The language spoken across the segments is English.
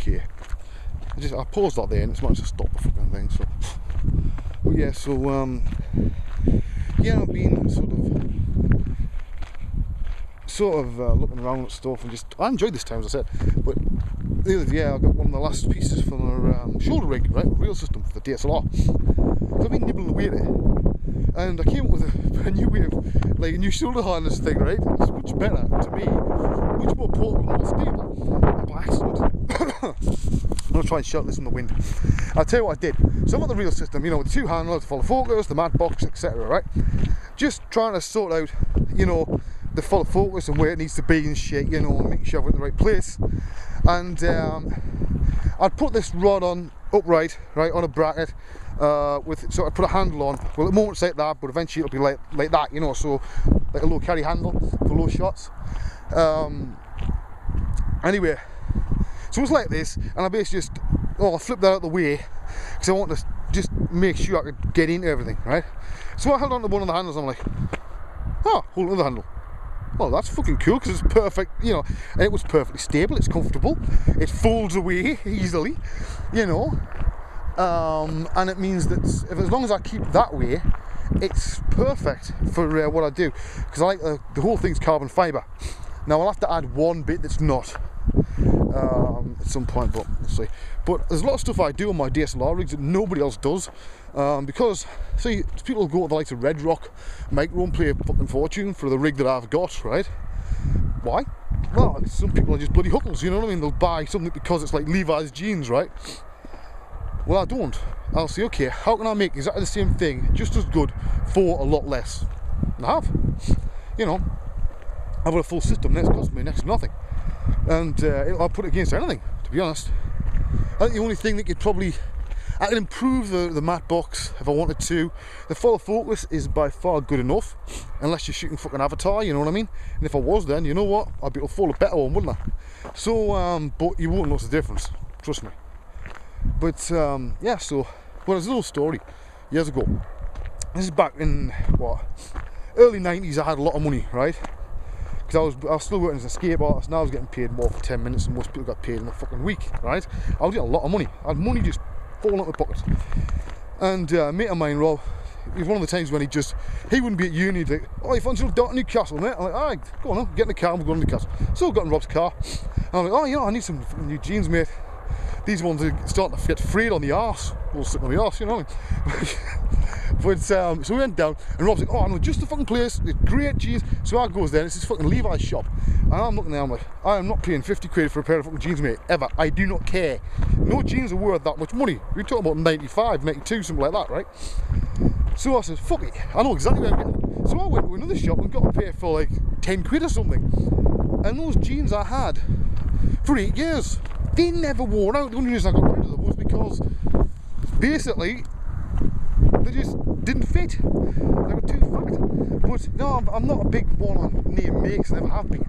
okay. I paused that there and it's managed to stop the fucking thing, so. But yeah, so, yeah, I've been sort of looking around at stuff and I enjoyed this time, as I said, but the other day I got one of the last pieces from our shoulder rig, right, reel system for the DSLR. So I've been nibbling away at it, and I came up with a new way of, like a new shoulder harness thing, right? It's much better to me, much more portable, more stable. By accident, I'm going to try and shout this in the wind. I'll tell you what I did. So I've got the reel system, you know, with the two handles, the follow focus, the mat box, etc., right? Just trying to sort out, you know, the follow focus and where it needs to be and shit, you know, and making sure I've got in the right place. And I'd put this rod on upright, right, on a bracket, so I put a handle on. Well, at the moment it's like that, but eventually it'll be like that, you know, so like a low carry handle for low shots. Anyway, so it's like this, and I basically I flipped that out of the way because I want to just make sure I could get into everything, right? So I held on to one of the handles and I'm like, hold on to the handle. Oh, that's fucking cool because it's perfect, you know, and it was perfectly stable, it's comfortable, it folds away easily, you know, and it means that as long as I keep that way, it's perfect for what I do, because I like the whole thing's carbon fibre. Now I'll have to add one bit that's not at some point, but we'll see. But there's a lot of stuff I do on my DSLR rigs that nobody else does, because see, people go to the likes of Red Rock Micro and pay a fucking fortune for the rig that I've got, right? Why? Well, some people are just bloody hookers, you know what I mean? They'll buy something because it's like Levi's jeans, right? Well, I don't. I'll say, okay, how can I make exactly the same thing just as good for a lot less? And I have, you know, I've got a full system that's cost me next to nothing, and I'll put it against anything, to be honest. I think the only thing that could probably, I can improve the mat box if I wanted to. The follow focus is by far good enough, unless you're shooting fucking Avatar, you know what I mean? And if I was, then you know what, I'd be able to follow a better one, wouldn't I? So, but you won't notice the difference, trust me. But yeah, so, well, there's a little story years ago. This is back in what, early 90s. I had a lot of money, right? Because I was still working as a skate artist, and I was getting paid more for 10 minutes than most people got paid in a fucking week, right? I was getting a lot of money. I had money just falling out of my pockets. And a mate of mine, Rob, it was one of the times when he wouldn't be at uni, he'd be like, oh, you fancy a little Newcastle, mate? I'm like, alright, go on, get in the car and we'll go to Newcastle. So I got in Rob's car, and I'm like, oh, you know, I need some new jeans, mate. These ones are starting to get frayed on the arse. All stuck on the arse, you know what I mean? But so we went down, and Rob's like, oh, I know just the fucking place, it's great jeans. So I goes there, and it's this fucking Levi's shop. And I'm looking there, I'm like, I am not paying 50 quid for a pair of fucking jeans, mate, ever. I do not care. No jeans are worth that much money. We're talking about 95, 92, something like that, right? So I said, fuck it, I know exactly where I'm getting them. So I went to another shop and got a pair for like 10 quid or something. And those jeans I had for 8 years. They never wore out. The only reason I got rid of them was because basically they just didn't fit. They were too fat. But no, I'm not a big one on name makes, never have been.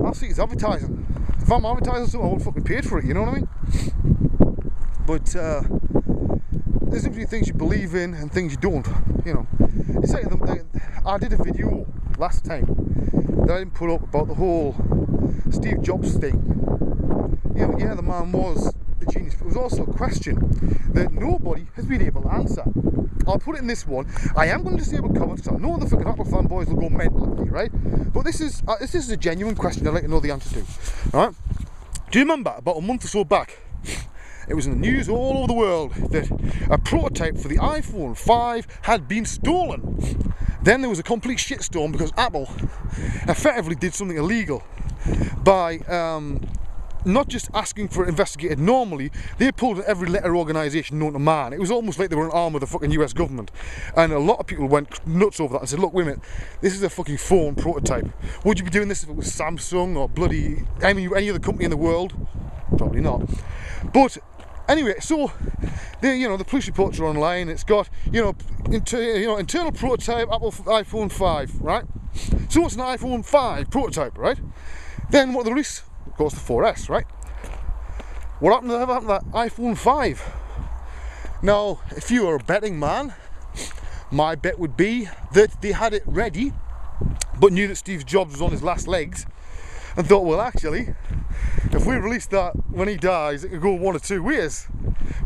I see it's advertising. If I'm advertising something, I won't fucking pay for it, you know what I mean? But there's simply things you believe in and things you don't, you know. It's like I did a video last time that I didn't put up about the whole Steve Jobs thing. You know, yeah, the man was a genius, but it was also a question that nobody has been able to answer. I'll put it in this one. I am going to disable comments because I know the fucking Apple fanboys will go mental at me, right? But this is a genuine question I'd like to know the answer to. Alright? Do you remember about a month or so back, it was in the news all over the world that a prototype for the iPhone 5 had been stolen? Then there was a complete shitstorm because Apple effectively did something illegal by not just asking for it investigated normally, they pulled in every letter organisation known to man. It was almost like they were an arm of the fucking US government. And a lot of people went nuts over that and said, look, wait a minute, this is a fucking phone prototype. Would you be doing this if it was Samsung or bloody any other company in the world? Probably not. But anyway, so the police reports are online. It's got internal prototype Apple iPhone 5, right? So it's an iPhone 5 prototype, right? Then what are the risks? Of course, the 4S, right? What happened to that iPhone 5? Now, if you are a betting man, my bet would be that they had it ready, but knew that Steve Jobs was on his last legs, and thought, well, actually, if we release that when he dies, it could go one of two ways.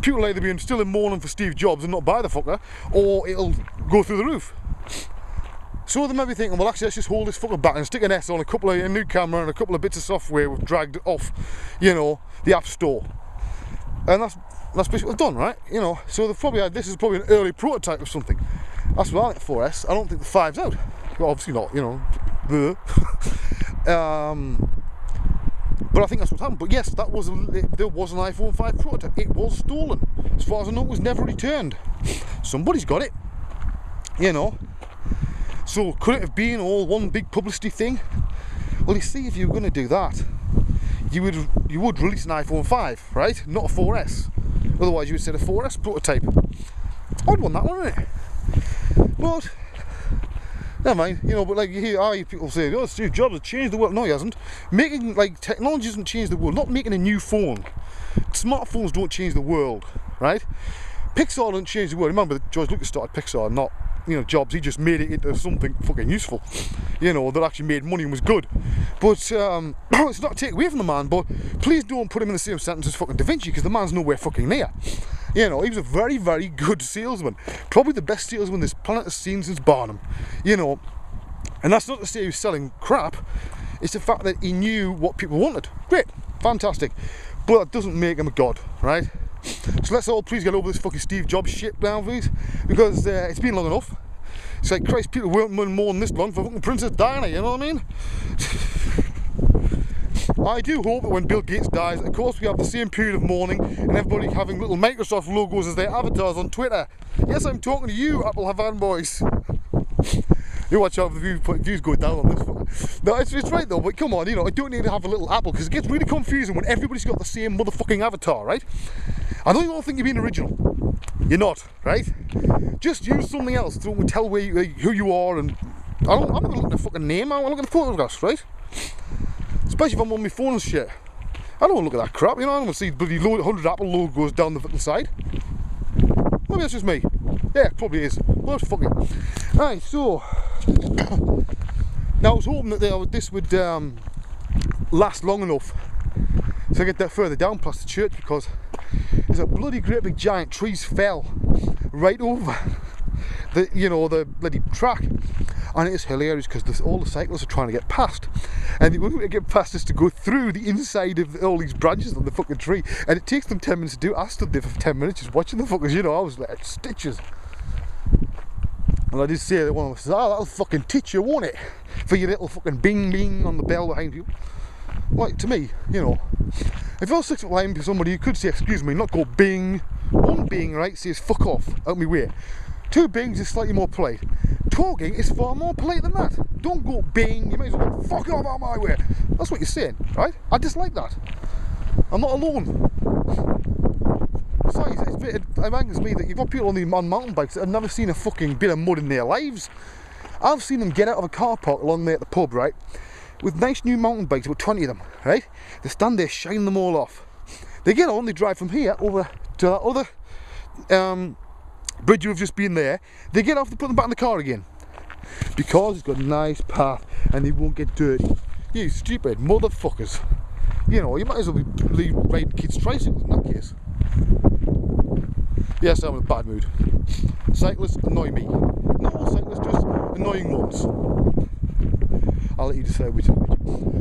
People either be still in mourning for Steve Jobs and not buy the fucker, or it'll go through the roof. So they might be thinking, well, actually, let's just hold this fucker back and stick an S on a new camera and a couple of bits of software we've dragged off, you know, the App Store. And that's basically what they've done, right? You know, so they've probably had, this is probably an early prototype of something. That's what I think the 4S. I don't think the 5's out. Well, obviously not, you know. But I think that's what happened. But yes, there was an iPhone 5 prototype. It was stolen. As far as I know, it was never returned. Somebody's got it, you know. So could it have been all one big publicity thing? Well, you see, if you were going to do that, you would release an iPhone 5, right? Not a 4S. Otherwise, you would say a 4S prototype. I'd want that one, wouldn't it? But never mind, you know. But like you hear people say, "Oh, Steve Jobs has changed the world." No, he hasn't. Making technology doesn't change the world. Not making a new phone. Smartphones don't change the world, right? Pixar doesn't change the world. Remember, George Lucas started Pixar, not, you know, Jobs. He just made it into something fucking useful, you know, that actually made money and was good. But it's not to take away from the man, but please don't put him in the same sentence as fucking Da Vinci, because the man's nowhere fucking near. You know, he was a very, very good salesman. Probably the best salesman this planet has seen since Barnum. You know, and that's not to say he was selling crap. It's the fact that he knew what people wanted. Great, fantastic. But that doesn't make him a god, right? So let's all please get over this fucking Steve Jobs shit now, please, because it's been long enough. It's like, Christ, people weren't mourning this long for fucking Princess Diana, you know what I mean? I do hope that when Bill Gates dies, of course, we have the same period of mourning and everybody having little Microsoft logos as their avatars on Twitter. Yes, I'm talking to you, Apple fanboys. You watch out for the views go down on this one. No, it's right though, but come on, you know, I don't need to have a little Apple, because it gets really confusing when everybody's got the same motherfucking avatar, right? I know you all think you're being original. You're not, right? Just use something else to tell who you are, and I'm not looking at a fucking name, I'm looking at photographs, right? Especially if I'm on my phone and shit. I don't want to look at that crap, you know, I don't want to see bloody 100 Apple logos down the fucking side. Maybe that's just me. Yeah, it probably is. Well, fuck it. Right, so now I was hoping that this would last long enough so I get that further down past the church, because there's a bloody great big giant trees fell right over the bloody track, and it's hilarious because all the cyclists are trying to get past, and the only way to get past is to go through the inside of all these branches on the fucking tree, and it takes them 10 minutes to do it. I stood there for 10 minutes just watching the fuckers, you know, I was like stitches. And I did say that one of them says, "Oh, that'll fucking teach you, won't it? For your little fucking bing bing on the bell behind you." Like, to me, you know, if I was 6 foot line to somebody, you could say, "Excuse me," not go bing. One bing, right, says fuck off, out my way. 2 bings is slightly more polite. Talking is far more polite than that. Don't go bing, you might as well go fuck off out my way. That's what you're saying, right? I dislike that. I'm not alone. Besides, it angers me that you've got people on mountain bikes that have never seen a fucking bit of mud in their lives. I've seen them get out of a car park along there at the pub, right, with nice new mountain bikes, about 20 of them, right? They stand there, shine them all off. They get on, they drive from here over to that other bridge you've just been there. They get off, they put them back in the car again, because it's got a nice path and they won't get dirty. You stupid motherfuckers. You know, you might as well be riding kids' tricycles in that case. Yes, I'm in a bad mood. Cyclists annoy me. Not all cyclists, just annoying ones. I'll let you decide which.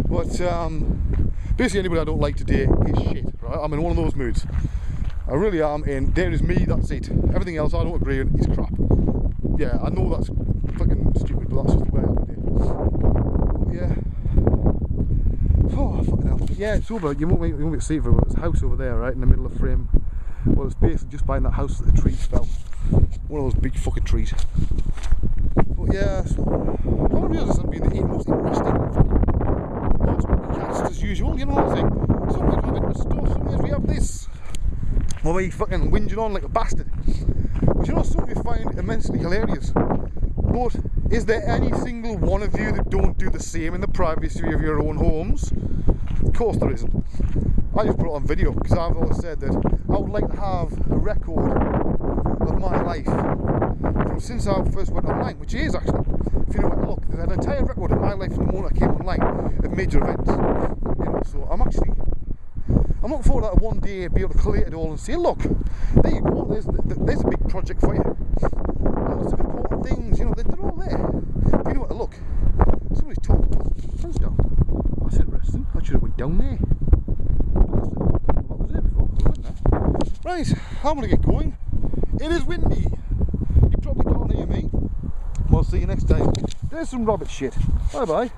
But basically, anybody I don't like today is shit. Right? I'm in one of those moods. I really am, and there is me. That's it. Everything else I don't agree with is crap. Yeah, I know that's fucking stupid, but that's just the way I am today. Yeah. Oh, fucking hell. Yeah, it's over. You won't be able to see it for a minute. There's a house over there, right, in the middle of the frame. Well, it's basically just behind that house that the trees fell. One of those big fucking trees. But yeah, so, I don't realise I'm being the most interesting podcast as usual, you know what I think? Sometimes we have interesting stuff, sometimes we have this. Or we fucking whinging on like a bastard. But you know, some of you find immensely hilarious. But is there any single one of you that don't do the same in the privacy of your own homes? Of course there isn't. I just put it on video because I've always said that I would like to have a record of my life from since I first went online, which is actually, if you know what, look, there's an entire record of my life from the moment I came online of major events. You know, so I'm looking forward to that one day be able to collate it all and say, look, there you go, there's a big project for you. Lots of important things, you know, they're all there. You know what to look. Somebody's talking. Hands down. That's interesting. I should have went down there. That was there before. Right, I'm going to get going. It is windy. You probably can't hear me. We'll see you next time. There's some rabbit shit. Bye bye.